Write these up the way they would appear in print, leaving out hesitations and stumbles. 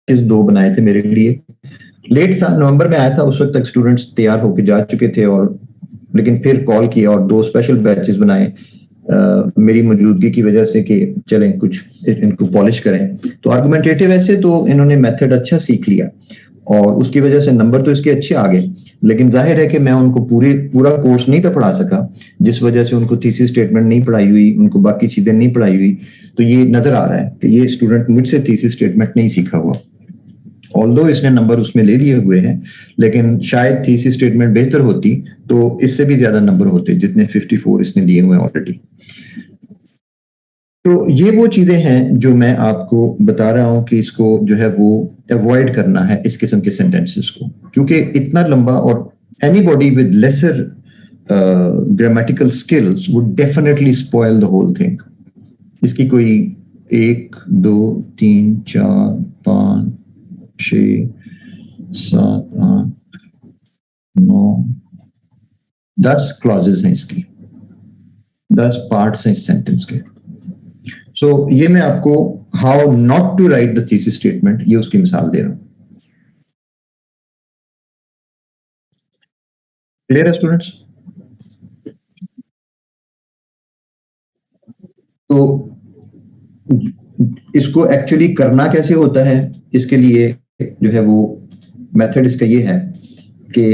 दो बनाए थे मेरे लिए। लेट नवंबर में आया था, उस वक्त तक स्टूडेंट्स तैयार होकर जा चुके थे, और लेकिन फिर कॉल किया और दो स्पेशल बैचेस बनाए मेरी मौजूदगी की वजह से कि चलें कुछ इनको पॉलिश करें। तो आर्गुमेंटेटिव ऐसे तो इन्होंने मेथड अच्छा सीख लिया और उसकी वजह से नंबर तो इसके अच्छे आ गए, लेकिन जाहिर है कि मैं उनको पूरा कोर्स नहीं था पढ़ा सका, जिस वजह से उनको थीसिस स्टेटमेंट नहीं पढ़ाई हुई, उनको बाकी चीजें नहीं पढ़ाई हुई। तो ये नजर आ रहा है कि ये स्टूडेंट मुझसे थीसिस स्टेटमेंट नहीं सीखा हुआ, ऑल्दो इसने नंबर उसमें ले लिए हुए हैं, लेकिन शायद थीसिस स्टेटमेंट बेहतर होती तो इससे भी ज्यादा नंबर होते जितने 54 इसने लिए हुए ऑलरेडी। तो ये वो चीजें हैं जो मैं आपको बता रहा हूं कि इसको जो है वो अवॉइड करना है, इस किस्म के सेंटेंसेस को, क्योंकि इतना लंबा, और anybody with lesser grammatical skills would definitely spoil the whole thing. इसकी कोई 1 2 3 4 5 6 7 8 9 10 क्लॉजेस हैं इसकी, 10 पार्ट्स हैं इस सेंटेंस के। सो ये मैं आपको how not to write the thesis statement, ये उसकी मिसाल दे रहा हूं। क्लियर है स्टूडेंट्स? तो इसको एक्चुअली करना कैसे होता है, इसके लिए जो है वो मेथड इसका ये है कि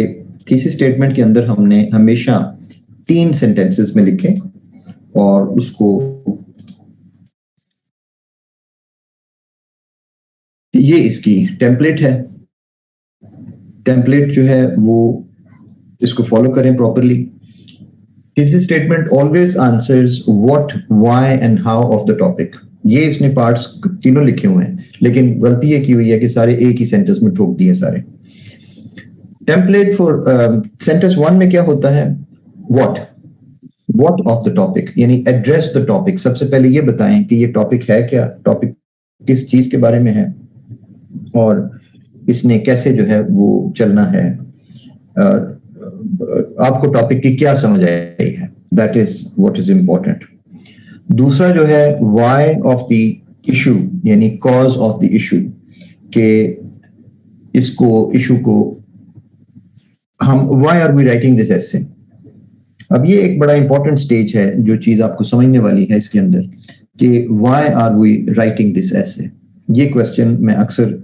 थीसिस स्टेटमेंट के अंदर हमने हमेशा 3 सेंटेंसेस में लिखे और उसको, ये इसकी टेम्पलेट है, टेम्पलेट जो है वो इसको फॉलो करें properly. Thesis statement always answers what, why and how of the topic. ये इसने पार्ट्स तीनों लिखे हुए हैं, लेकिन गलती ये की हुई है कि सारे एक ही सेंटेंस में ठोक दिए सारे। टेम्पलेट फॉर सेंटेंस 1 में क्या होता है, व्हाट ऑफ द टॉपिक, यानी एड्रेस द टॉपिक। सबसे पहले ये बताएं कि ये टॉपिक है क्या, टॉपिक किस चीज के बारे में है और इसने कैसे जो है वो चलना है, आपको टॉपिक की क्या समझ आई है, that is what is important. दूसरा जो है व्हाई ऑफ द इशू, यानी कॉज ऑफ द इशू, के इसको इशू को हम why are we writing this essay. अब ये एक बड़ा इंपॉर्टेंट स्टेज है, जो चीज आपको समझने वाली है इसके अंदर, कि why are we writing this essay. ये क्वेश्चन मैं अक्सर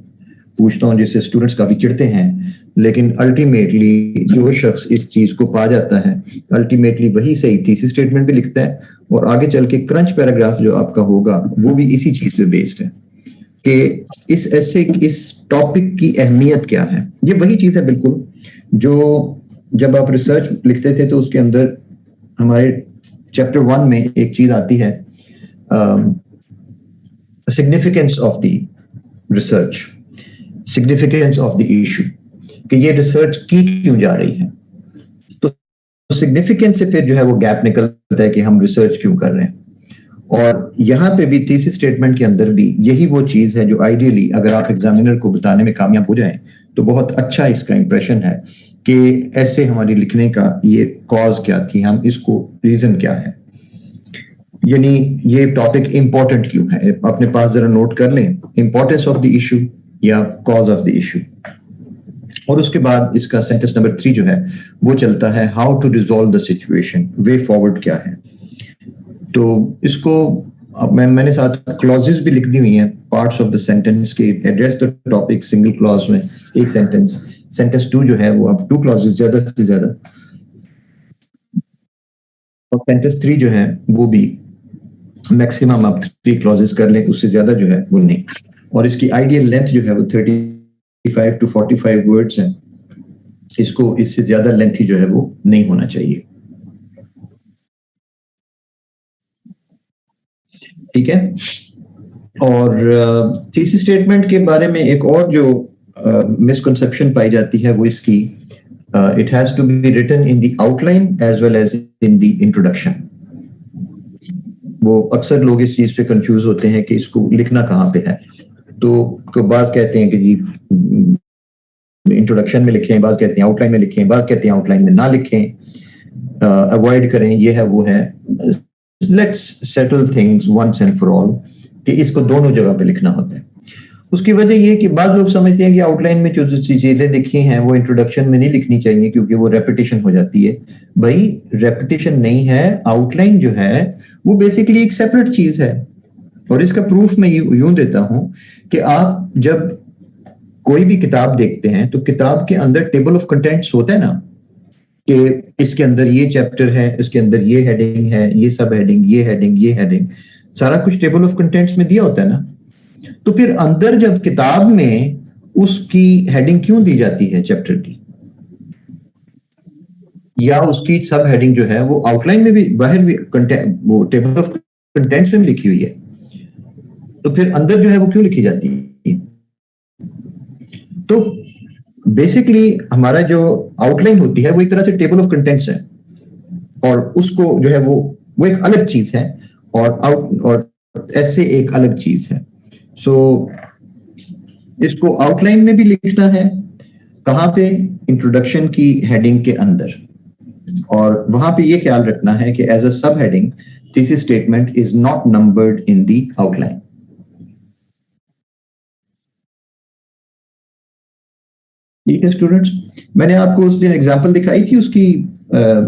पूछता हूं, जिससे स्टूडेंट्स काफी चिढ़ते हैं, लेकिन अल्टीमेटली जो शख्स इस चीज को पा जाता है, अल्टीमेटली वही सही थीसिस स्टेटमेंट भी लिखता है, और आगे चल के क्रंच पैराग्राफ जो आपका होगा वो भी इसी चीज पे बेस्ड है कि इस ऐसे इस टॉपिक की अहमियत क्या है। ये वही चीज है बिल्कुल जो जब आप रिसर्च लिखते थे तो उसके अंदर हमारे चैप्टर 1 में एक चीज आती है, significance of the research, significance of the issue, कि ये रिसर्च की क्यों जा रही है। तो सिग्निफिकेंस से फिर जो है वो गैप निकलता है कि हम रिसर्च क्यों कर रहे हैं। और यहाँ पे भी थीसिस स्टेटमेंट के अंदर भी यही वो चीज है जो आइडियली अगर आप एग्जामिनर को बताने में कामयाब हो जाएं तो बहुत अच्छा इसका इंप्रेशन है कि ऐसे हमारी लिखने का ये कॉज क्या थी, हम इसको रीजन क्या है, यानी ये टॉपिक इंपॉर्टेंट क्यों है। अपने पास जरा नोट कर लें, इंपॉर्टेंस ऑफ द इशू या कॉज ऑफ द इशू। और उसके बाद इसका सेंटेंस नंबर 3 जो है वो चलता है how to resolve the situation, way forward क्या है। तो इसको मैंने साथ क्लॉजेस भी लिख दी हुई हैं, पार्ट्स ऑफ द सेंटेंस के, address the topic single clause में एक सेंटेंस, सेंटेंस 2 जो है वो अब 2 क्लॉजेस ज्यादा से ज्यादा, और सेंटेंस 3 जो है वो भी मैक्सिमम आप 3 क्लॉजेस कर लें, उससे ज्यादा जो है वो नहीं। और इसकी आइडियल लेंथ जो है वो 35 to 45 वर्ड्स है, इसको इससे ज्यादा लेंथी जो है वो नहीं होना चाहिए। ठीक है। और थीसिस स्टेटमेंट के बारे में एक और जो मिसकंसेप्शन पाई जाती है वो इसकी, it has to be written in the outline as well as in the introduction. वो अक्सर लोग इस चीज पे कंफ्यूज होते हैं कि इसको लिखना कहाँ पे है। तो बाज कहते हैं कि जी इंट्रोडक्शन में लिखें, बाज कहते हैं आउटलाइन में लिखें, बाज कहते हैं आउटलाइन में ना लिखें, अवॉइड करें, ये है वो है। Let's settle things once and for all कि इसको दोनों जगह पे लिखना होता है। उसकी वजह ये है कि बाद लोग समझते हैं कि आउटलाइन में जो चीजें लिखी हैं वो इंट्रोडक्शन में नहीं लिखनी चाहिए क्योंकि वो रेपिटेशन हो जाती है। भाई रेपिटेशन नहीं है, आउटलाइन जो है वो बेसिकली एक सेपरेट चीज है। और इसका प्रूफ मैं यूं देता हूं कि आप जब कोई भी किताब देखते हैं तो किताब के अंदर टेबल ऑफ कंटेंट्स होता है ना, कि इसके अंदर ये चैप्टर है, इसके अंदर ये हेडिंग है, ये सब हेडिंग, ये हेडिंग, ये हेडिंग, सारा कुछ टेबल ऑफ कंटेंट्स में दिया होता है ना। तो फिर अंदर जब किताब में उसकी हेडिंग क्यों दी जाती है चैप्टर की, या उसकी सब हेडिंग जो है वो आउटलाइन में भी, बाहर भी वो टेबल ऑफ कंटेंट्स में भी लिखी हुई है, तो फिर अंदर जो है वो क्यों लिखी जाती है? तो बेसिकली हमारा जो आउटलाइन होती है वो एक तरह से टेबल ऑफ कंटेंट्स है, और उसको जो है वो एक अलग चीज है, और ऐसे एक अलग चीज है। सो इसको आउटलाइन में भी लिखना है, कहां पे? इंट्रोडक्शन की हेडिंग के अंदर, और वहां पे ये ख्याल रखना है कि एज अ सब heading thesis statement is not numbered in the outline. ठीक है स्टूडेंट्स, मैंने आपको उस दिन एग्जांपल दिखाई थी उसकी,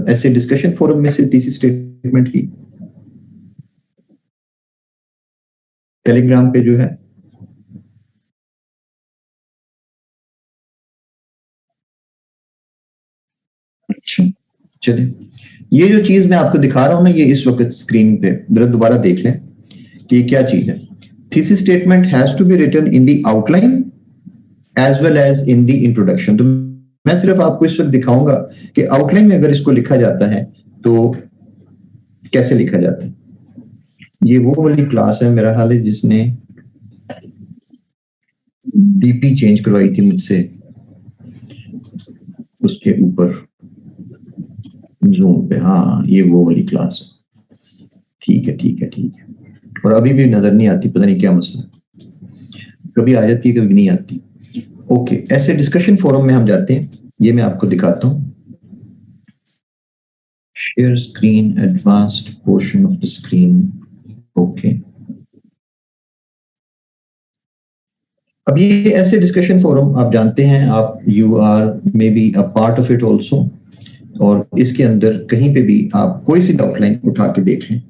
ऐसे डिस्कशन फोरम में से थीसिस स्टेटमेंट की, टेलीग्राम पे जो है। अच्छा चलिए, ये जो चीज मैं आपको दिखा रहा हूं ना, ये इस वक्त स्क्रीन पे जरा दोबारा देख लें कि ये क्या चीज है। Thesis statement has to be written in the outline as well as in the introduction. तो मैं सिर्फ आपको इस वक्त दिखाऊंगा कि आउटलाइन में अगर इसको लिखा जाता है तो कैसे लिखा जाता है। ये वो वाली क्लास है मेरा ख्याल है जिसने डीपी चेंज करवाई थी मुझसे, उसके ऊपर जूम पे, हाँ ये वो वाली क्लास है। ठीक है ठीक है ठीक है, और अभी भी नजर नहीं आती, पता नहीं क्या मसला, कभी आ जाती है कभी नहीं आती। ओके, ऐसे डिस्कशन फोरम में हम जाते हैं, ये मैं आपको दिखाता हूँ। Share screen, advanced portion of the screen. Okay, अब ये ऐसे डिस्कशन फोरम आप जानते हैं, आप you are maybe a part of it also, और इसके अंदर कहीं पे भी आप कोई सी आउटलाइन उठा के देख लें।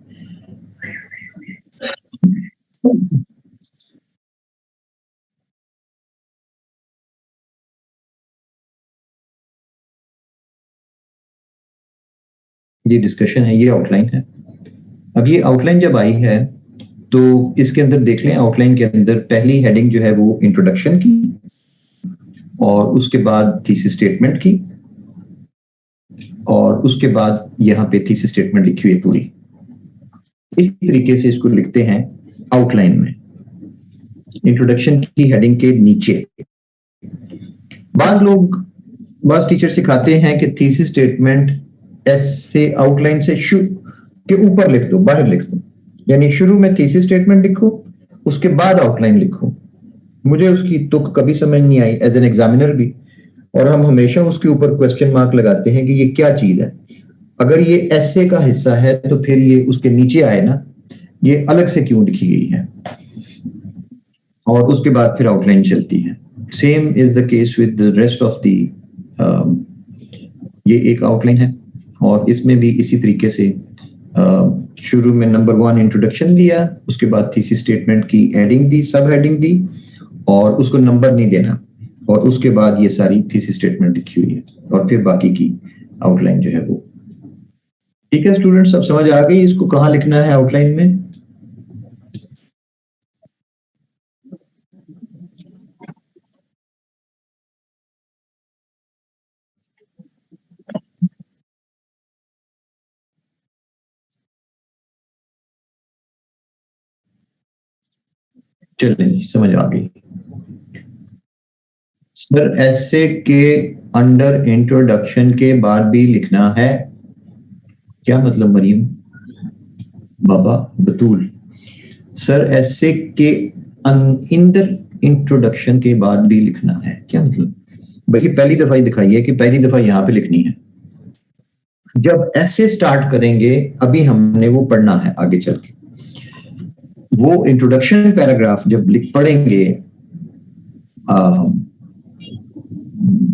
ये डिस्कशन है, ये आउटलाइन है। अब ये आउटलाइन जब आई है तो इसके अंदर देख लें, आउटलाइन के अंदर पहली हेडिंग जो है वो इंट्रोडक्शन की, और उसके बाद थीसिस स्टेटमेंट की, और उसके बाद यहाँ पे थीसिस स्टेटमेंट लिखी हुई है पूरी। इस तरीके से इसको लिखते हैं आउटलाइन में, इंट्रोडक्शन की हेडिंग के नीचे। बाज टीचर सिखाते हैं कि थीसिस स्टेटमेंट ऐसे आउटलाइन से के ऊपर लिख दो, बाहर लिख दो, यानी शुरू में थीसिस स्टेटमेंट लिखो, उसके बाद आउटलाइन लिखो। मुझे उसकी तुक कभी समझ नहीं आई एज एन एग्जामिनर भी, और हम हमेशा उसके ऊपर क्वेश्चन मार्क लगाते हैं कि ये क्या चीज है। अगर ये ऐसे का हिस्सा है तो फिर ये उसके नीचे आए ना, ये अलग से क्यों लिखी गई है, और उसके बाद फिर आउटलाइन चलती है। Same is the case with the rest of the, ये एक आउटलाइन है, और इसमें भी इसी तरीके से शुरू में नंबर 1 इंट्रोडक्शन दिया, उसके बाद थीसिस स्टेटमेंट की हेडिंग दी, सब हेडिंग दी, और उसको नंबर नहीं देना, और उसके बाद ये सारी थीसिस स्टेटमेंट लिखी हुई है, और फिर बाकी की आउटलाइन जो है वो। ठीक है स्टूडेंट, सब समझ आ गई इसको कहाँ लिखना है आउटलाइन में? चलिए समझ आ गई। सर ऐसे के अंडर इंट्रोडक्शन के बाद भी लिखना है, क्या मतलब मरियम बाबा बतूल? सर ऐसे के अंदर इंट्रोडक्शन के बाद भी लिखना है, क्या मतलब? भाई पहली दफा ही दिखाई है कि पहली दफा यहाँ पे लिखनी है। जब ऐसे स्टार्ट करेंगे, अभी हमने वो पढ़ना है आगे चल के, वो इंट्रोडक्शन पैराग्राफ जब लिख पढ़ेंगे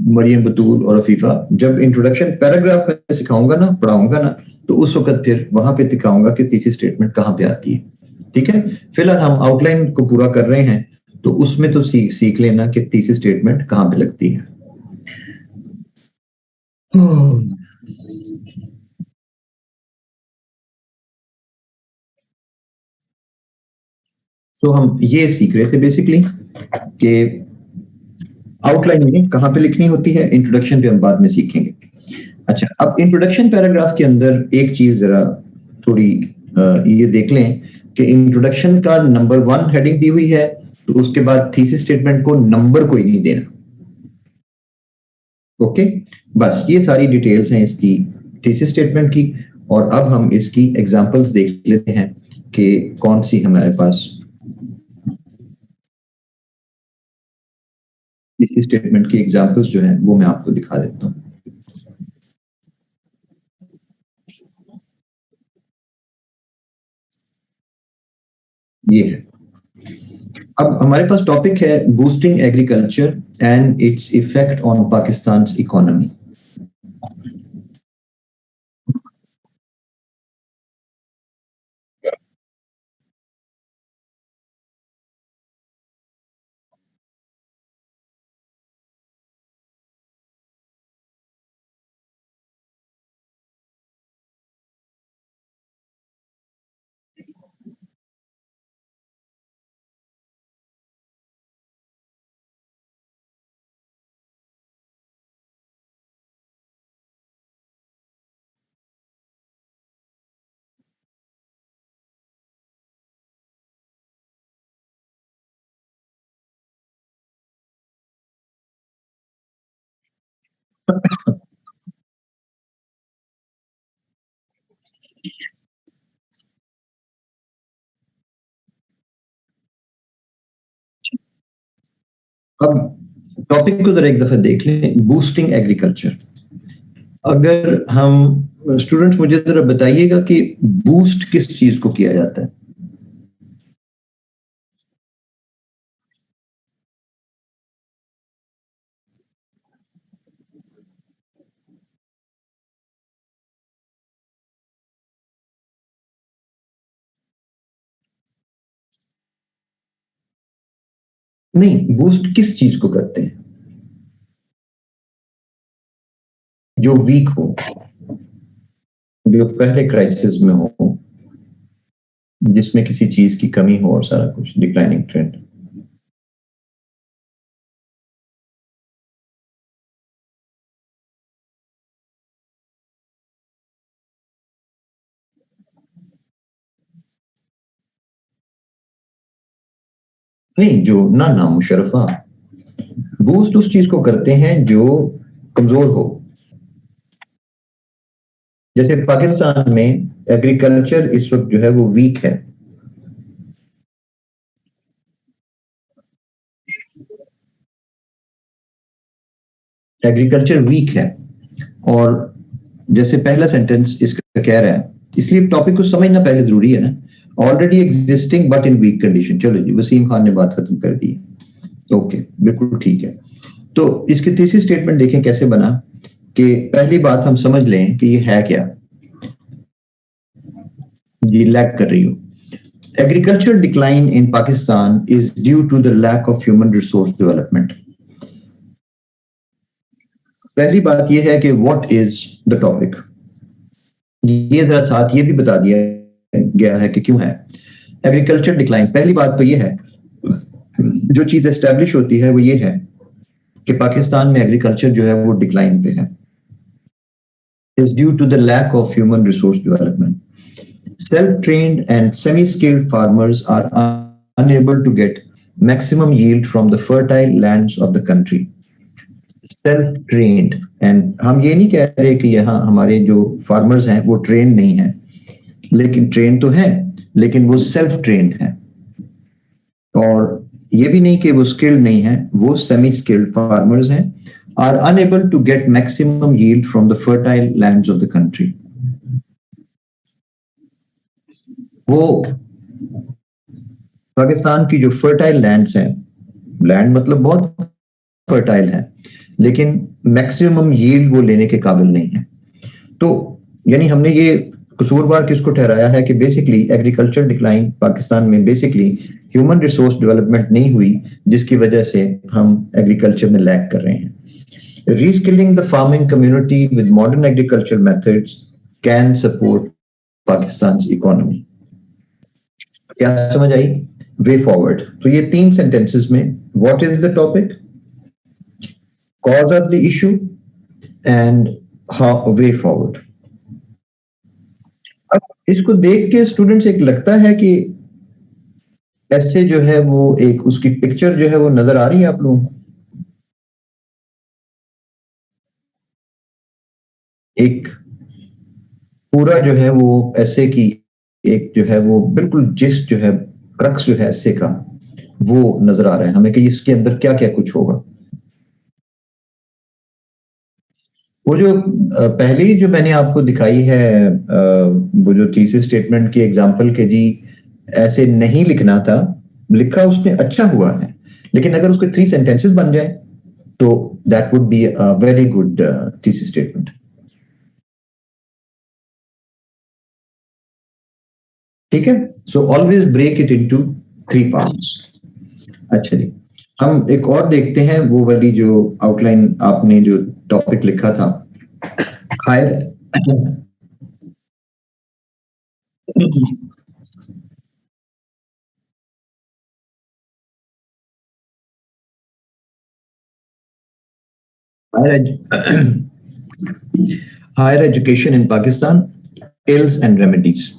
मरियम बतूल और अफीफा, जब इंट्रोडक्शन पैराग्राफ में सिखाऊंगा ना, पढ़ाऊंगा ना, तो उस वक्त फिर वहां पे दिखाऊंगा कि तीसरी स्टेटमेंट कहाँ पे आती है। ठीक है, फिलहाल हम आउटलाइन को पूरा कर रहे हैं, तो उसमें तो सीख लेना कि तीसरी स्टेटमेंट कहाँ पे लगती है। तो हम ये सीख रहे थे बेसिकली कि आउटलाइन में कहाँ पे लिखनी होती है, इंट्रोडक्शन पे हम बाद में सीखेंगे। अच्छा, अब इंट्रोडक्शन पैराग्राफ के अंदर एक चीज जरा थोड़ी ये देख लें कि इंट्रोडक्शन का नंबर 1 हेडिंग दी हुई है, तो उसके बाद थीसिस स्टेटमेंट को नंबर कोई नहीं देना। ओके, बस ये सारी डिटेल्स हैं इसकी थीसिस स्टेटमेंट की। और अब हम इसकी एग्जांपल्स देख लेते हैं कि कौन सी हमारे पास इसी स्टेटमेंट की एग्जांपल्स जो है वो मैं आपको दिखा देता हूँ। ये है, अब हमारे पास टॉपिक है boosting agriculture and its effect on Pakistan economy. अब टॉपिक को जरा एक दफा देख लें, बूस्टिंग एग्रीकल्चर। अगर हम स्टूडेंट्स मुझे जरा बताइएगा कि बूस्ट किस चीज को किया जाता है। नहीं, बूस्ट किस चीज को करते हैं? जो वीक हो, जो पहले क्राइसिस में हो, जिसमें किसी चीज की कमी हो और सारा कुछ डिक्लाइनिंग ट्रेंड। नहीं, जो ना ना मुशर्रफा, बूस्ट उस चीज को करते हैं जो कमजोर हो। जैसे पाकिस्तान में एग्रीकल्चर इस वक्त जो है वो वीक है। एग्रीकल्चर वीक है, और जैसे पहला सेंटेंस इसका कह रहा है, इसलिए टॉपिक को समझना पहले जरूरी है ना। Already existing but in weak condition. चलो जी, वसीम खान ने बात खत्म कर दी। ओके, बिल्कुल ठीक है। तो इसकी तीसरी स्टेटमेंट देखें कैसे बना, कि पहली बात हम समझ लें कि ये है क्या। ये लैक कर रही हो। Agriculture decline in Pakistan is due to the lack of human resource development. पहली बात यह है कि व्हाट इज द टॉपिक। ये जरा साथ ये भी बता दिया गया है कि क्यों है एग्रीकल्चर डिक्लाइन। पहली बात तो ये है, जो चीज एस्टेब्लिश होती है वो ये है कि पाकिस्तान में एग्रीकल्चर जो है वो डिक्लाइन पे है, is due to the lack of human resource development. Self-trained and semi-skilled farmers are unable to get maximum yield from the fertile lands of the country. Self trained, and हम ये नहीं कह रहे कि यहाँ हमारे जो फार्मर्स हैं वो ट्रेन नहीं है, लेकिन ट्रेन तो है, लेकिन वो सेल्फ ट्रेन्ड है। और ये भी नहीं कि वो स्किल्ड नहीं है, वो सेमी स्किल्ड फार्मर्स हैं, are unable to get maximum yield from the fertile lands of the country. वो पाकिस्तान की जो फर्टाइल लैंड्स हैं लैंड मतलब बहुत फर्टाइल है, लेकिन मैक्सिमम यील्ड वो लेने के काबिल नहीं है। तो यानी हमने ये कसूरवार किसको ठहराया है कि बेसिकली एग्रीकल्चर डिक्लाइन पाकिस्तान में बेसिकली ह्यूमन रिसोर्स डेवलपमेंट नहीं हुई, जिसकी वजह से हम एग्रीकल्चर में लैग कर रहे हैं। Reskilling the farming community with modern agricultural methods can support Pakistan's economy. क्या समझ आई? Way forward. तो ये 3 sentences में what is the topic, cause of the issue and how way forward. अब इसको देख के स्टूडेंट्स एक लगता है कि ऐसे जो है वो एक उसकी पिक्चर जो है वो नजर आ रही है आप लोगों को? एक पूरा जो है वो ऐसे की एक जो है वो बिल्कुल जिस जो है क्रक्स जो है ऐसे का वो नजर आ रहा है हमें कि इसके अंदर क्या क्या कुछ होगा। वो जो पहले ही जो मैंने आपको दिखाई है वो जो थीसिस स्टेटमेंट की एग्जांपल के जी ऐसे नहीं लिखना था, लिखा उसने अच्छा हुआ है, लेकिन अगर उसके 3 सेंटेंसेस बन जाए तो that would be a very good thesis statement. ठीक है, so always break it into 3 parts. अच्छा जी, हम एक और देखते हैं वो वाली जो आउटलाइन आपने जो टॉपिक लिखा था higher higher education in Pakistan, ills and remedies.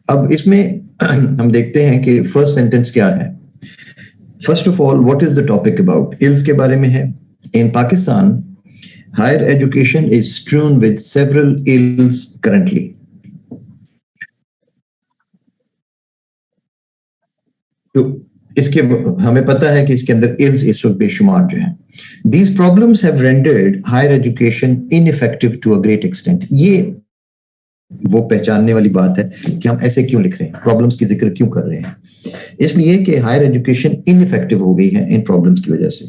अब इसमें हम देखते हैं कि फर्स्ट सेंटेंस क्या है। First of all what is the topic about, ills के बारे में है। In Pakistan higher education is strewn with several ills currently. तो इसके हमें पता है कि इसके अंदर इल्स इस वक्त बेशुमार जो है। These problems have rendered higher education ineffective to a great extent. ये वो पहचानने वाली बात है कि हम ऐसे क्यों लिख रहे हैं, प्रॉब्लम्स की जिक्र क्यों कर रहे हैं, इसलिए कि हायर एजुकेशन इनइफेक्टिव हो गई है इन प्रॉब्लम्स की वजह से।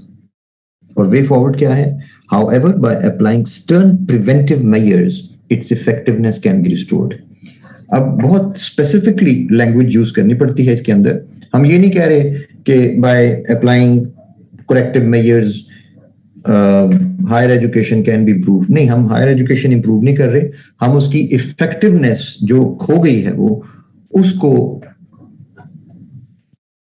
और वे फॉरवर्ड क्या है, however by applying stern preventive measures it's effectiveness can be restored. अब बहुत स्पेसिफिकली लैंग्वेज यूज करनी पड़ती है इसके अंदर। हम ये नहीं कह रहे कि by applying corrective measures higher education can be improve, नहीं, हम हायर एजुकेशन इंप्रूव नहीं कर रहे, हम उसकी इफेक्टिवनेस जो खो गई है वो उसको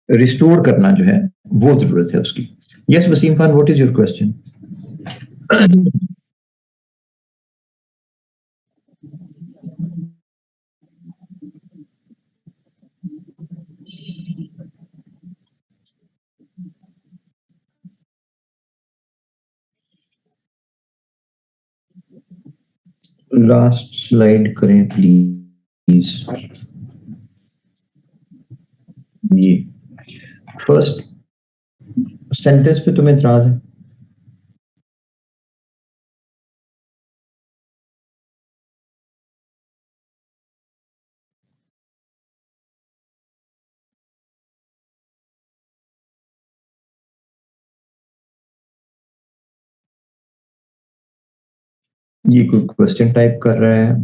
रिस्टोर करना जो है वो जरूरत है उसकी। Yes Waseem Khan, what is your question? Last slide करें प्लीज। ये फर्स्ट सेंटेंस पे तुम्हें इतराज है? ये कोई क्वेश्चन टाइप कर रहा है?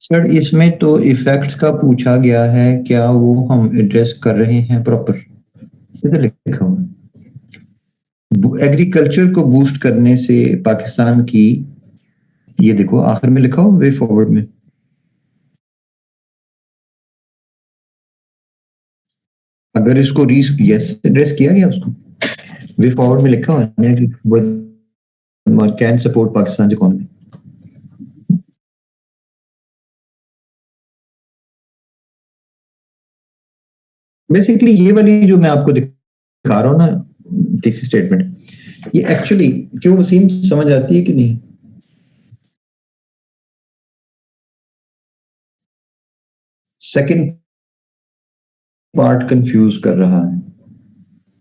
सर इसमें तो इफेक्ट्स का पूछा गया है, क्या वो हम एड्रेस कर रहे हैं प्रॉपर? इधर लिखा हुआ है एग्रीकल्चर को बूस्ट करने से पाकिस्तान की, ये देखो आखिर में लिखा हो वे फॉरवर्ड में। अगर इसको रीस यस एड्रेस किया गया उसको, वे फॉरवर्ड में लिखा हुआ है कि can support Pakistan economy. Basically ये वाली जो मैं आपको दिखा रहा हूँ ना थीसिस स्टेटमेंट, ये एक्चुअली क्यों वसीम समझ आती है कि नहीं? सेकंड पार्ट कंफ्यूज कर रहा है,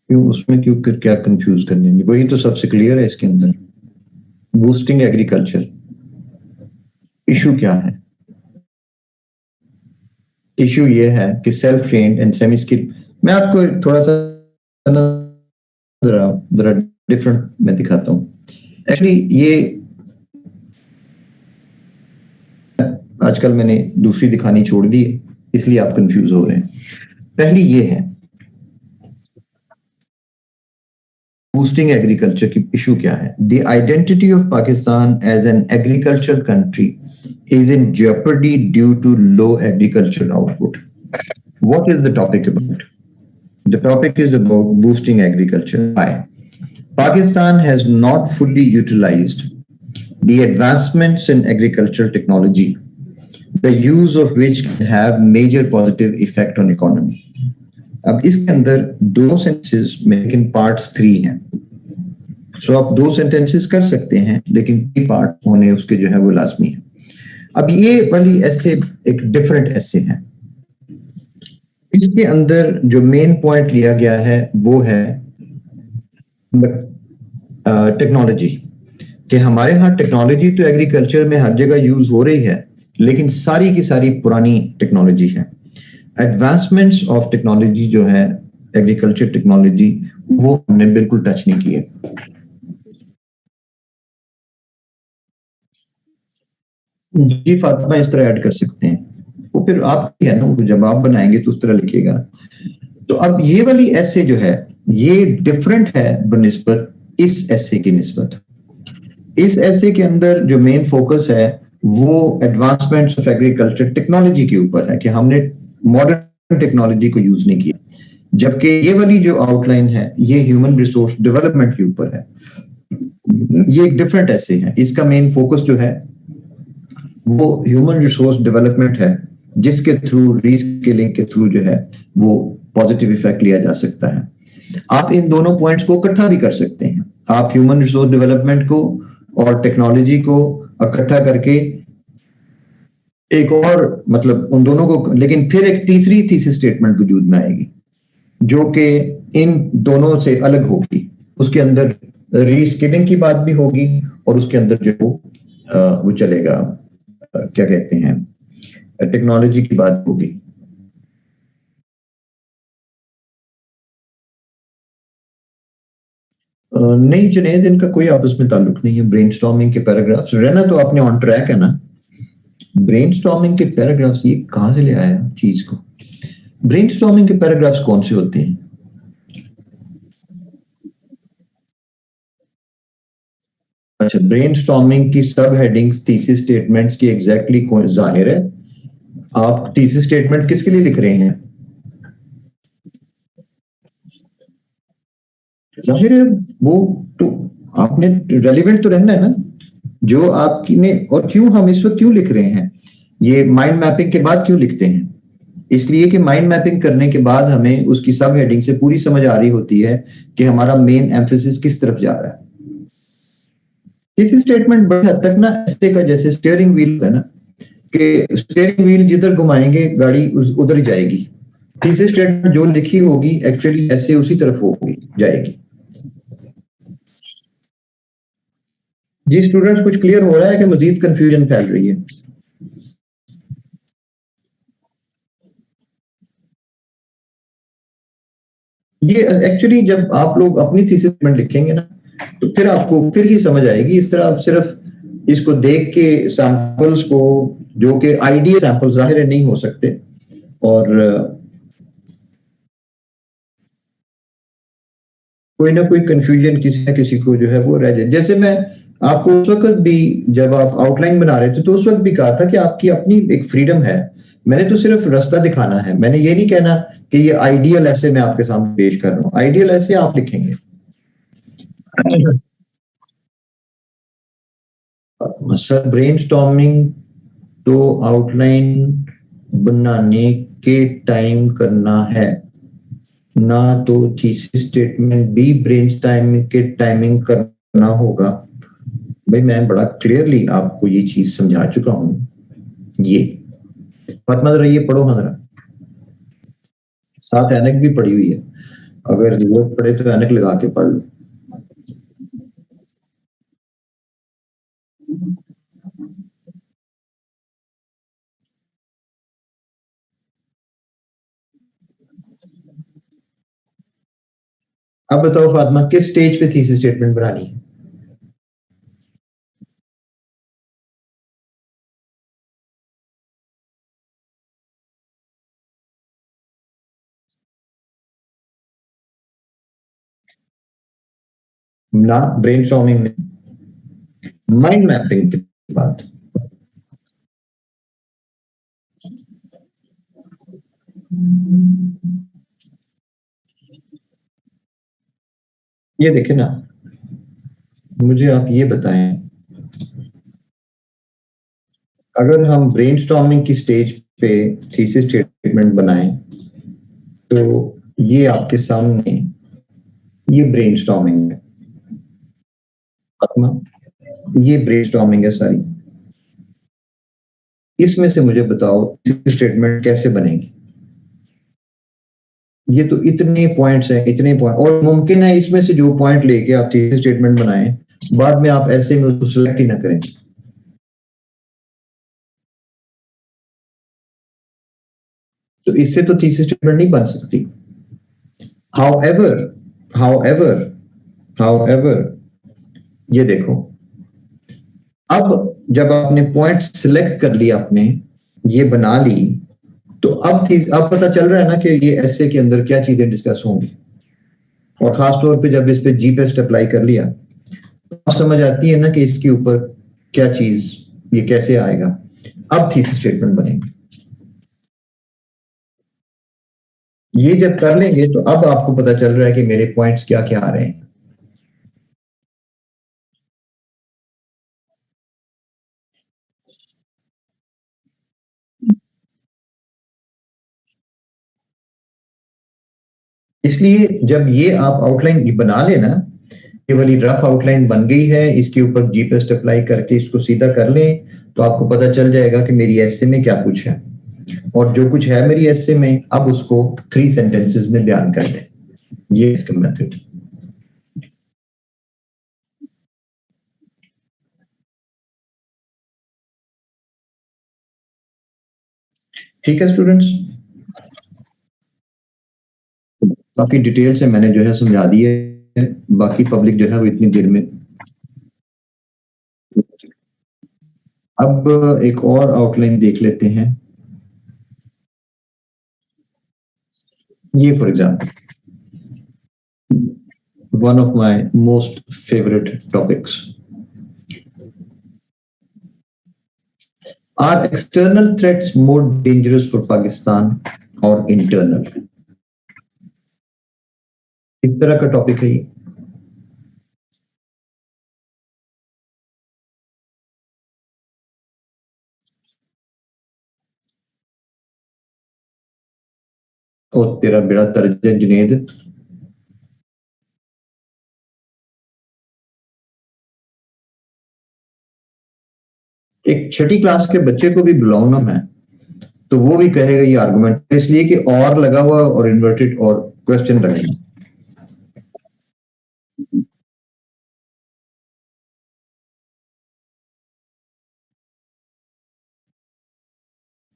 क्यों उसमें क्यों क्या कंफ्यूज करने, वही तो सबसे क्लियर है इसके अंदर। बूस्टिंग एग्रीकल्चर, इशू क्या है? इशू ये है कि self trained and semi skill, मैं आपको थोड़ा सा ना जरा जरा डिफरेंट मैं दिखाता हूँ। एक्चुअली ये आजकल मैंने दूसरी दिखानी छोड़ दी है, इसलिए आप कंफ्यूज हो रहे हैं। पहली ये है बूस्टिंग एग्रीकल्चर की इशू क्या है। The identity of Pakistan as an agriculture country is in jeopardy due to low agricultural output. What is the topic about? The topic is about boosting agriculture. Why? Pakistan has not fully utilized the advancements in agricultural technology, the use of which can have major positive effect on economy. अब इसके अंदर दो sentences में लेकिन parts 3 हैं। सो आप दो sentences कर सकते हैं लेकिन 3 पार्ट होने उसके जो है वो लाजमी है। अब ये वाली ऐसे एक डिफरेंट ऐसे है, इसके अंदर जो मेन पॉइंट लिया गया है वो है टेक्नोलॉजी, कि हमारे यहाँ टेक्नोलॉजी तो एग्रीकल्चर में हर जगह यूज हो रही है लेकिन सारी की सारी पुरानी टेक्नोलॉजी है। एडवांसमेंट्स ऑफ टेक्नोलॉजी जो है एग्रीकल्चर टेक्नोलॉजी वो हमने बिल्कुल टच नहीं किए। जी फातिमा इस तरह ऐड कर सकते हैं, वो फिर आप है ना, जब आप बनाएंगे तो उस तरह लिखिएगा। तो अब ये वाली ऐसे जो है ये डिफरेंट है बनिस्बत इस ऐसे की निस्बत। इस ऐसे के अंदर जो मेन फोकस है वो एडवांसमेंट्स ऑफ एग्रीकल्चर टेक्नोलॉजी के ऊपर है कि हमने मॉडर्न टेक्नोलॉजी को यूज नहीं किया, जबकि ये वाली जो आउटलाइन है ये ह्यूमन रिसोर्स डेवलपमेंट के ऊपर है। ये एक डिफरेंट ऐसे है, इसका मेन फोकस जो है वो ह्यूमन रिसोर्स डेवलपमेंट है, जिसके थ्रू रीस्किलिंग के थ्रू जो है वो पॉजिटिव इफेक्ट लिया जा सकता है। आप इन दोनों पॉइंट्स को इकट्ठा भी कर सकते हैं, आप ह्यूमन रिसोर्स डेवलपमेंट को और टेक्नोलॉजी को इकट्ठा करके एक और मतलब उन दोनों को, लेकिन फिर एक तीसरी थीसिस स्टेटमेंट वजूद में आएगी जो कि इन दोनों से अलग होगी। उसके अंदर रीस्किलिंग की बात भी होगी और उसके अंदर जो वो चलेगा क्या कहते हैं टेक्नोलॉजी की बात होगी। नहीं जुनेद, इनका कोई आपस में ताल्लुक नहीं है। ब्रेनस्टॉर्मिंग के पैराग्राफ्स रहना तो आपने ऑन ट्रैक है ना। ब्रेनस्टॉर्मिंग के पैराग्राफ्स ये कहां से ले आया चीज को? ब्रेनस्टॉर्मिंग के पैराग्राफ्स कौन से होते हैं? अच्छा, ब्रेनस्टॉर्मिंग की सब हेडिंग्स थीसिस स्टेटमेंट्स की एग्जैक्टली जाहिर है। आप थीसिस स्टेटमेंट किसके लिए लिख रहे हैं? जाहिर है वो तो आपने रेलिवेंट तो रहना है ना जो आपकी ने। और क्यों हम इस वक्त क्यों लिख रहे हैं ये माइंड मैपिंग के बाद क्यों लिखते हैं? इसलिए कि माइंड मैपिंग करने के बाद हमें उसकी सब हेडिंग से पूरी समझ आ रही होती है कि हमारा मेन एम्फेसिस किस तरफ जा रहा है। इस स्टेटमेंट बड़ी हद तक ना ऐसे का जैसे स्टीयरिंग व्हील है ना, कि स्टीयरिंग व्हील जिधर घुमाएंगे गाड़ी उधर ही जाएगी। तीसरी स्टेटमेंट जो लिखी होगी एक्चुअली ऐसे उसी तरफ होगी जाएगी। जी स्टूडेंट्स, कुछ क्लियर हो रहा है कि मजीद कंफ्यूजन फैल रही है? ये एक्चुअली जब आप लोग अपनी थीसिस स्टेटमेंट लिखेंगे ना तो फिर आपको फिर ही समझ आएगी। इस तरह आप सिर्फ इसको देख के सैंपल्स को, जो कि आइडियल सैंपल जाहिर है नहीं हो सकते, और कोई ना कोई कंफ्यूजन किसी ना किसी को जो है वो रह जाए। जैसे मैं आपको उस वक्त भी जब आप आउटलाइन बना रहे थे तो उस वक्त भी कहा था कि आपकी अपनी एक फ्रीडम है, मैंने तो सिर्फ रास्ता दिखाना है, मैंने ये नहीं कहना कि ये आइडियल ऐसे मैं आपके सामने पेश कर रहा हूँ। आइडियल ऐसे आप लिखेंगे। सर ब्रेनस्टॉर्मिंग तो आउटलाइन बनाने के टाइम करना है ना, तो थीसिस स्टेटमेंट भी ब्रेनस्टॉर्मिंग के टाइमिंग करना होगा। भाई मैं बड़ा क्लियरली आपको ये चीज समझा चुका हूं। ये फातिमा जरा ये पढ़ो हाँ जरा, साथ ऐनक भी पड़ी हुई है, अगर जरूरत पड़े तो ऐनक लगा के पढ़ लो। अब बताओ फातिमा, किस स्टेज पे थीसिस स्टेटमेंट बनानी है? ना ब्रेनस्टॉर्मिंग में, माइंड मैपिंग के बाद। ये देखे ना, मुझे आप ये बताएं, अगर हम ब्रेनस्टॉर्मिंग की स्टेज पे थीसिस स्टेटमेंट बनाएं तो ये आपके सामने ये ब्रेनस्टॉर्मिंग है फातिमा, ये ब्रेनस्टॉर्मिंग है सारी। इसमें से मुझे बताओ स्टेटमेंट कैसे बनेगी? ये तो इतने पॉइंट्स हैं, इतने पॉइंट, और मुमकिन है इसमें से जो पॉइंट लेके आप थीसिस स्टेटमेंट बनाएं, बाद में आप ऐसे में उसको सिलेक्ट ही ना करें, तो इससे तो थीसिस स्टेटमेंट नहीं बन सकती। हाउएवर हाउएवर हाउएवर ये देखो, अब जब आपने पॉइंट सिलेक्ट कर लिया, आपने ये बना ली, तो अब पता चल रहा है ना कि ये ऐसे के अंदर क्या चीजें डिस्कस होंगी, और खास तौर पे जब इस पे जी पेस्ट अप्लाई कर लिया तो आप समझ आती है ना कि इसके ऊपर क्या चीज, ये कैसे आएगा। अब थीसिस स्टेटमेंट बनेगी, ये जब कर लेंगे तो अब आपको पता चल रहा है कि मेरे पॉइंट्स क्या क्या आ रहे हैं। इसलिए जब ये आप आउटलाइन बना लेना, ये वाली रफ आउटलाइन बन गई है, इसके ऊपर जी पेस्ट अप्लाई करके इसको सीधा कर लें, तो आपको पता चल जाएगा कि मेरी एसे में क्या कुछ है, और जो कुछ है मेरी एसे में अब उसको 3 सेंटेंसेस में बयान कर दें। ये इसका मेथड। ठीक है स्टूडेंट्स, काफी डिटेल से मैंने जो है समझा दी है, बाकी पब्लिक जो है वो इतनी देर में। अब एक और आउटलाइन देख लेते हैं, ये for example one of my most favorite topics. Are external threats more dangerous for Pakistan or internal? इस तरह का टॉपिक है ये। ओ तेरा बेड़ा तर्ज है जुनेद। एक छठी क्लास के बच्चे को भी बुलाऊं ना मैं, तो वो भी कहेगा ये आर्गुमेंट, इसलिए कि और लगा हुआ और इन्वर्टेड और क्वेश्चन लगेगा।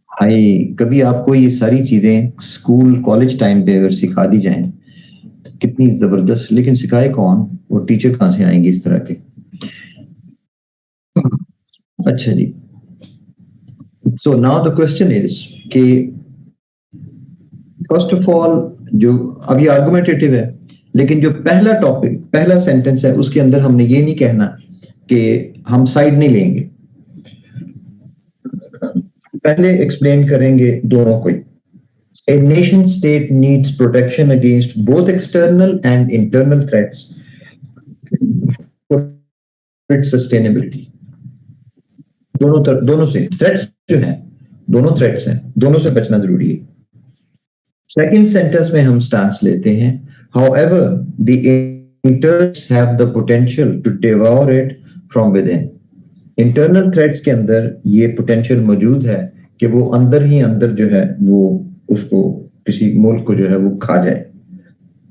हाय, कभी आपको ये सारी चीजें स्कूल कॉलेज टाइम पे अगर सिखा दी जाएं तो कितनी जबरदस्त, लेकिन सिखाए कौन, वो टीचर कहां से आएंगे इस तरह के। अच्छा जी, so now the question is कि फर्स्ट ऑफ ऑल जो अभी आर्गुमेंटेटिव है, लेकिन जो पहला टॉपिक पहला सेंटेंस है उसके अंदर हमने ये नहीं कहना कि हम साइड नहीं लेंगे, पहले एक्सप्लेन करेंगे दोनों को। A nation state needs protection against both external and internal threats for its sustainability. दोनों से थ्रेट्स जो है, दोनों थ्रेट्स हैं, दोनों से बचना जरूरी है। सेकंड सेंटेंस में हम स्टांस लेते हैं, however the internals have the potential to devour it from within. Internal threats के अंदर ये पोटेंशियल मौजूद है कि वो अंदर ही अंदर जो है वो उसको किसी मुल्क को जो है वो खा जाए।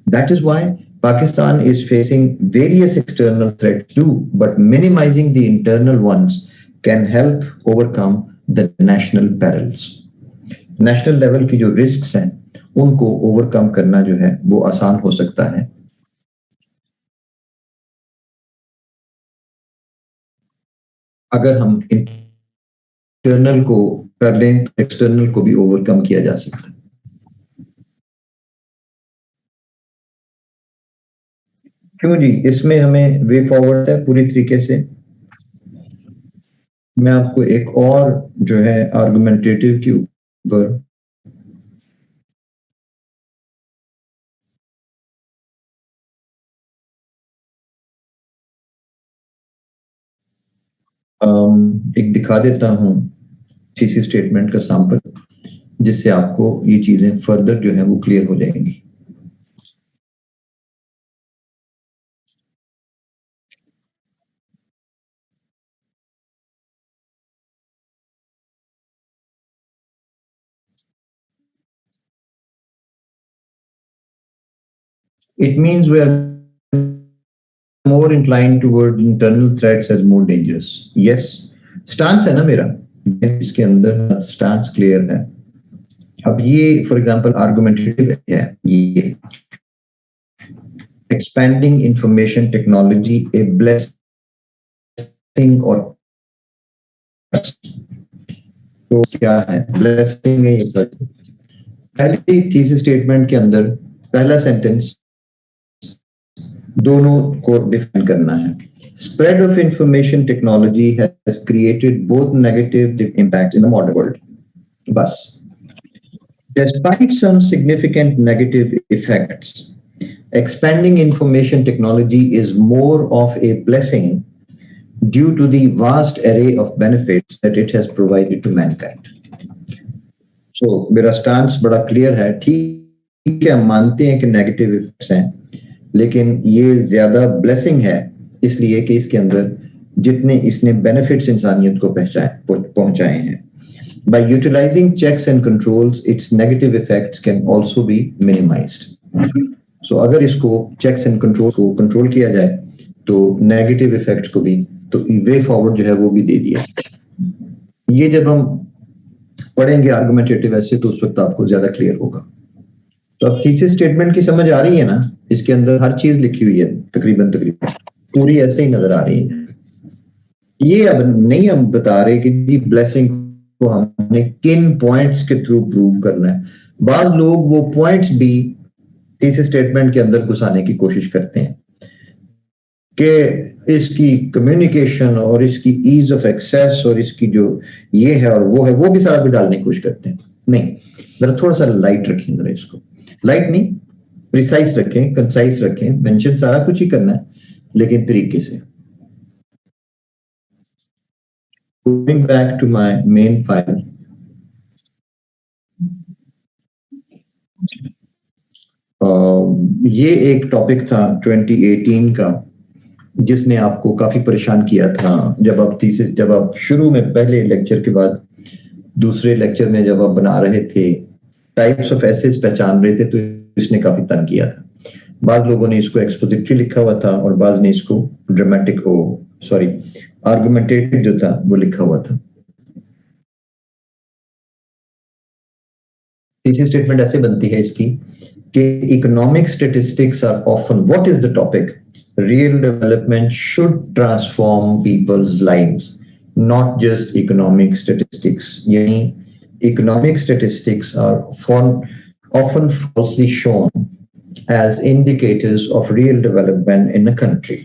That is why Pakistan is facing various external threats too, but minimizing the internal ones can help overcome the national perils. National level की जो रिस्क्स हैं उनको ओवरकम करना जो है वो आसान हो सकता है। अगर हम इंटरनल को कर लें तो एक्सटर्नल को भी ओवरकम किया जा सकता है। क्यों जी, इसमें हमें वे फॉरवर्ड है पूरी तरीके से। मैं आपको एक और जो है आर्गुमेंटेटिव के ऊपर एक दिखा देता हूं थीसिस स्टेटमेंट का सैंपल, जिससे आपको ये चीजें फर्दर जो है वो क्लियर हो जाएंगी। It means we are more inclined toward internal threats as more dangerous. Yes, stance है ना मेरा, इसके अंदर स्टांस क्लियर है। अब ये फॉर एग्जांपल आर्गुमेंटेटिव है, ये expanding information technology a blessing or तो क्या है ब्लेसिंग है ये। पहली थीसिस स्टेटमेंट के अंदर पहला सेंटेंस दोनों को डिफाइन करना है। Spread of information technology has created both negative impact in the modern world. बस, despite some significant negative effects, expanding information technology is more of a blessing due to the vast array of benefits that it has provided to mankind. So मेरा stance बड़ा clear है। ठीक है, हम मानते हैं कि नेगेटिव इफेक्ट्स हैं, लेकिन ये ज्यादा ब्लेसिंग है इसलिए कि इसके अंदर जितने इसने बेनिफिट्स इंसानियत को पहुंचाए हैं। By utilizing checks and controls, its negative effects can also be minimized. So अगर इसको checks and controls को कंट्रोल किया जाए तो नेगेटिव इफेक्ट्स को भी तो वे फॉरवर्ड जो है वो भी दे दिया। ये जब हम पढ़ेंगे आर्गुमेंटेटिव ऐसे तो उस वक्त आपको ज्यादा क्लियर होगा। तो अब थीसिस स्टेटमेंट की समझ आ रही है ना, इसके अंदर हर चीज लिखी हुई है, तकरीबन पूरी ऐसे ही नजर आ रही है। ये अब नहीं हम बता रहे कि जी ब्लेसिंग को हमने किन पॉइंट्स के थ्रू प्रूव करना है। बाद लोग वो पॉइंट्स भी थीसिस स्टेटमेंट के अंदर घुसाने की कोशिश करते हैं कि इसकी कम्युनिकेशन और इसकी ईज ऑफ एक्सेस और इसकी जो ये है और वो भी सारा कुछ डालने की कोशिश करते हैं। नहीं, जरा थोड़ा सा लाइट रखें, जरा इसको लाइट नहीं, प्रिसाइज रखें, कंसाइज रखें। मेंशन सारा कुछ ही करना है लेकिन तरीके से। Going back to my main file, ये एक टॉपिक था 2018 का जिसने आपको काफी परेशान किया था। जब आप शुरू में पहले लेक्चर के बाद दूसरे लेक्चर में जब आप बना रहे थे, टाइप्स ऑफ एसेस पहचान रहे थे, तो इसने काफी तंग किया था। बाज लोगों ने इसको एक्सपोजिटरी लिखा हुआ था और बाज ने इसको ड्रामेटिक आर्गुमेंटेटिव जो था वो लिखा हुआ था। थीसिस स्टेटमेंट ऐसे बनती है इसकी कि economic statistics are often what is the topic, real development should transform people's lives, not just economic statistics. यानी economic statistics are often falsely shown as indicators of real development in a country.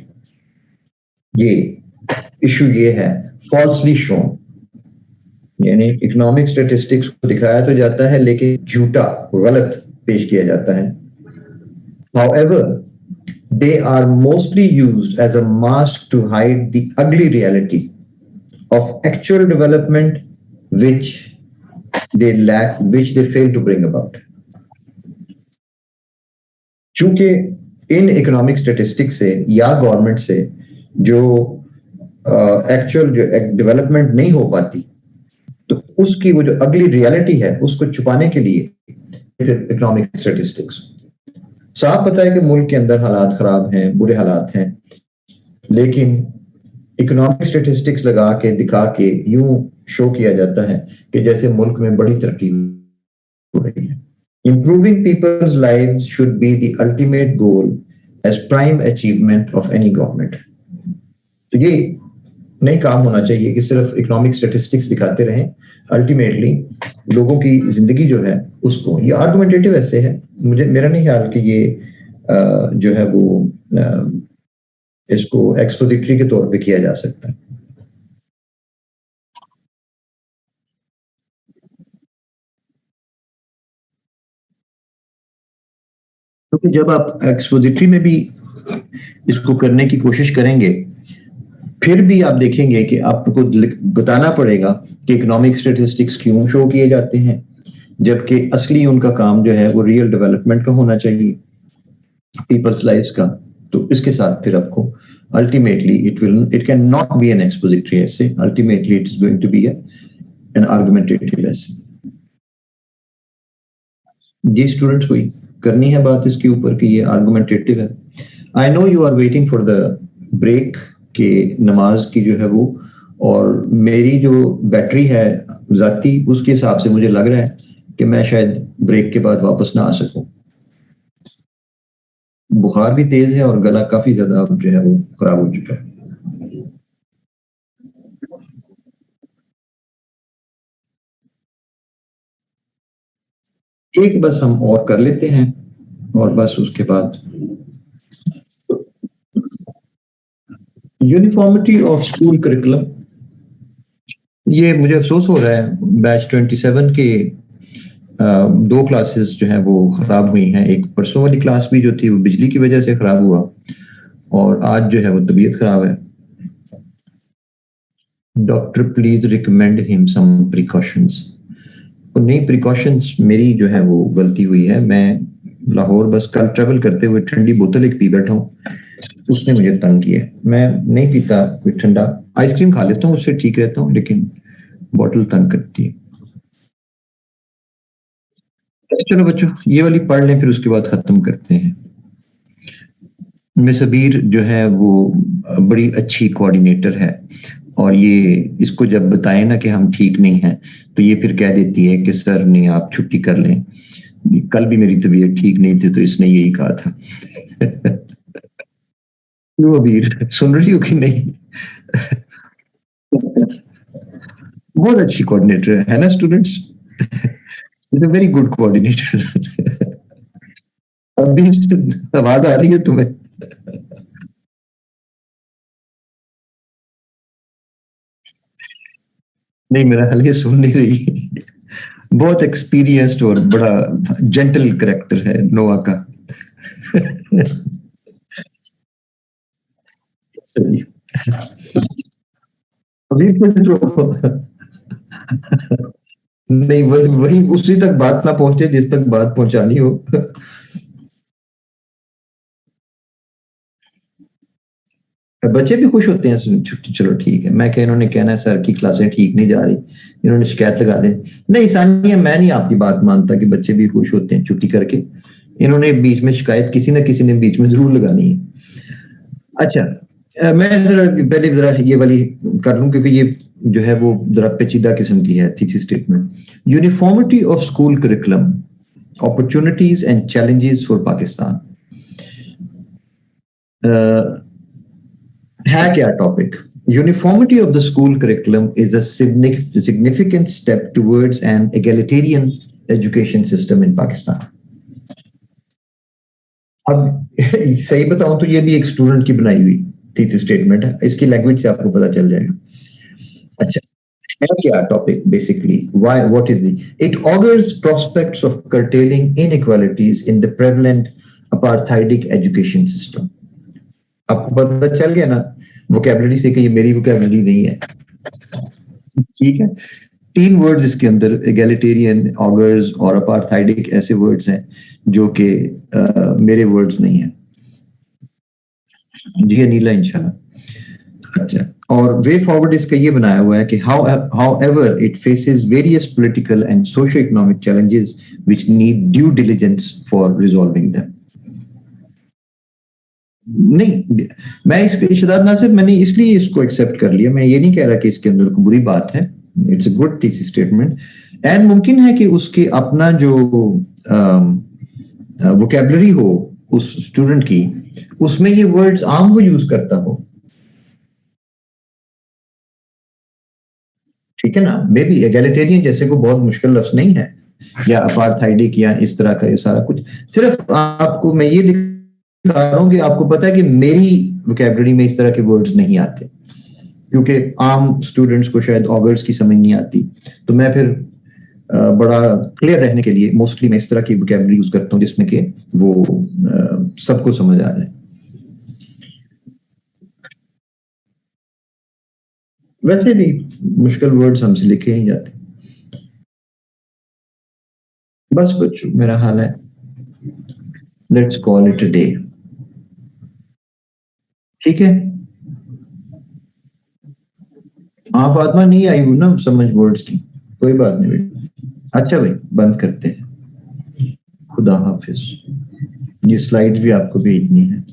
ये issue ये है, falsely shown, यानी economic statistics को दिखाया तो जाता है लेकिन झूठा, गलत पेश किया जाता है। However, they are mostly used as a mask to hide the ugly reality of actual development which they fail to bring about. चूंकि इन इकोनॉमिक स्टैटिस्टिक्स से या गवर्नमेंट से जो एक्चुअल जो डेवलपमेंट नहीं हो पाती, तो उसकी वो जो अगली रियलिटी है उसको छुपाने के लिए इकोनॉमिक स्टैटिस्टिक्स। साफ पता है कि मुल्क के अंदर हालात खराब हैं, बुरे हालात हैं, लेकिन इकोनॉमिक स्टैटिस्टिक्स लगा के दिखा के यूं शो किया जाता है कि जैसे मुल्क में बड़ी तरक्की हो रही है। Improving people's lives should be the ultimate goal as prime achievement of any government. तो ये नहीं काम होना चाहिए कि सिर्फ इकोनॉमिक स्टैटिस्टिक्स दिखाते रहें। अल्टीमेटली लोगों की जिंदगी जो है उसको, ये आर्गुमेंटेटिव ऐसे है, मुझे मेरा नहीं ख्याल कि ये जो है वो इसको एक्सपोजिटरी के तौर पे किया जा सकता है। क्योंकि जब आप एक्सपोजिटरी में भी इसको करने की कोशिश करेंगे, फिर भी आप देखेंगे कि आपको बताना पड़ेगा कि इकोनॉमिक स्टैटिस्टिक्स क्यों शो किए जाते हैं, जबकि असली उनका काम जो है वो रियल डेवलपमेंट का होना चाहिए, पीपल्स लाइव्स का। तो इसके साथ फिर आपको ultimately it can not be an expository essay, ultimately it is going to be an argumentative essay. जी स्टूडेंट्स, कोई करनी है बात इसके ऊपर कि ये आर्गुमेंटेटिव है? I know you are waiting for the break के नमाज की जो है वो, और मेरी जो बैटरी है जाती उसके हिसाब से मुझे लग रहा है कि मैं शायद ब्रेक के बाद वापस ना आ सकूं। बुखार भी तेज है और गला काफी ज्यादा जो है वो खराब हो चुका है। एक बस हम और कर लेते हैं और बस उसके बाद यूनिफॉर्मिटी ऑफ स्कूल करिकुलम। ये मुझे अफसोस हो रहा है बैच 27 के दो क्लासेस जो है वो खराब हुई हैं। एक परसों वाली क्लास भी जो थी वो बिजली की वजह से खराब हुआ, और आज जो है वो तबीयत खराब है। Doctor please recommend him some precautions. नहीं, प्रिकॉशंस मेरी जो है वो गलती हुई है। मैं लाहौर बस कल ट्रेवल करते हुए ठंडी बोतल एक पी बैठा हूँ, उसने मुझे तंग किया। मैं नहीं पीता कोई ठंडा, आइसक्रीम खा लेता हूँ उससे ठीक रहता हूँ, लेकिन बॉटल तंग करती है। चलो बच्चों ये वाली पढ़ लें फिर उसके बाद खत्म करते हैं। मिस अबीर जो है वो बड़ी अच्छी कोऑर्डिनेटर है, और ये इसको जब बताए ना कि हम ठीक नहीं हैं तो ये फिर कह देती है कि सर नहीं आप छुट्टी कर लें। कल भी मेरी तबीयत ठीक नहीं थी तो इसने यही कहा था। क्यों अबीर, सुन रही हो कि नहीं? बहुत अच्छी कोऑर्डिनेटर है ना students? Is a very good coordinator. अभी से आवाज आ रही है तुम्हें? नहीं, मेरा हाल ये सुन नहीं रही। बहुत एक्सपीरियंस्ड और बड़ा जेंटल करेक्टर है नोआ का। सही। अभी तो नहीं, वही वही उसी तक बात ना पहुंचे जिस तक बात पहुंचानी हो। बच्चे भी खुश होते हैं छुट्टी, चलो ठीक है। मैं क्या, इन्होंने कहना है सर की क्लासें ठीक नहीं जा रही, इन्होंने शिकायत लगा दी। नहीं सानिया, मैं नहीं आपकी बात मानता कि बच्चे भी खुश होते हैं छुट्टी करके। इन्होंने बीच में शिकायत किसी ना किसी ने बीच में जरूर लगानी है। अच्छा, मैं जरा पहले जरा ये वाली कर लूं क्योंकि ये जो है वो जरा पेचीदा किस्म की है thesis statement. Uniformity of school curriculum, opportunities and challenges for Pakistan. है क्या topic? Uniformity of the school curriculum is a significant step towards an egalitarian education system in Pakistan. अब सही बताऊं तो ये भी एक स्टूडेंट की बनाई हुई थीसिस स्टेटमेंट है, इसकी लैंग्वेज से आपको पता चल जाएगा। अच्छा, है क्या topic? Basically why, what is the it augurs prospects of curtailing inequalities in the prevalent apartheidic education system। आपको पता चल गया ना वोकेबलरी से कि ये मेरी वोकेबलरी नहीं है, ठीक है? तीन वर्ड्स इसके अंदर, एगैलिटेरियन, ऑगर्स और अपार्थाइडिक, ऐसे वर्ड्स हैं जो कि मेरे वर्ड्स नहीं है। जी अनिला, इंशाल्लाह। अच्छा, और वे फॉरवर्ड इसका ये बनाया हुआ है कि how ever it faces various political and socio economic challenges which need due diligence for resolving them. नहीं, मैं इसके इशदाद नासिर मैंने इसलिए इसको एक्सेप्ट कर लिया, मैं ये नहीं कह रहा कि इसके अंदर कोई बुरी बात है। It's a good thesis statement, and मुमकिन है कि उसके अपना जो वोकेबलरी हो उस स्टूडेंट की, उसमें ये वर्ड्स आम वो यूज करता हो। ठीक है ना, मे बी एगैलिटेरियन जैसे को बहुत मुश्किल लफ्ज नहीं है, या अपार्थाइडिक या इस तरह का ये सारा कुछ। सिर्फ आपको मैं ये दिखा रहा हूँ कि आपको पता है कि मेरी वोकैबुलरी में इस तरह के वर्ड्स नहीं आते, क्योंकि आम स्टूडेंट्स को शायद ऑगर्स की समझ नहीं आती, तो मैं फिर बड़ा क्लियर रहने के लिए मोस्टली मैं इस तरह की वोकैबुलरी यूज करता हूँ जिसमें कि वो सबको समझ आ जाए। वैसे भी मुश्किल वर्ड्स हमसे लिखे ही जाते। बस बच्चों मेरा हाल है, let's call it a day. ठीक है, हाँ फातिमा नहीं आई हूँ ना समझ वर्ड्स की, कोई बात नहीं बेटा। अच्छा भाई बंद करते हैं, खुदा हाफिज। ये स्लाइड भी आपको भेजनी है।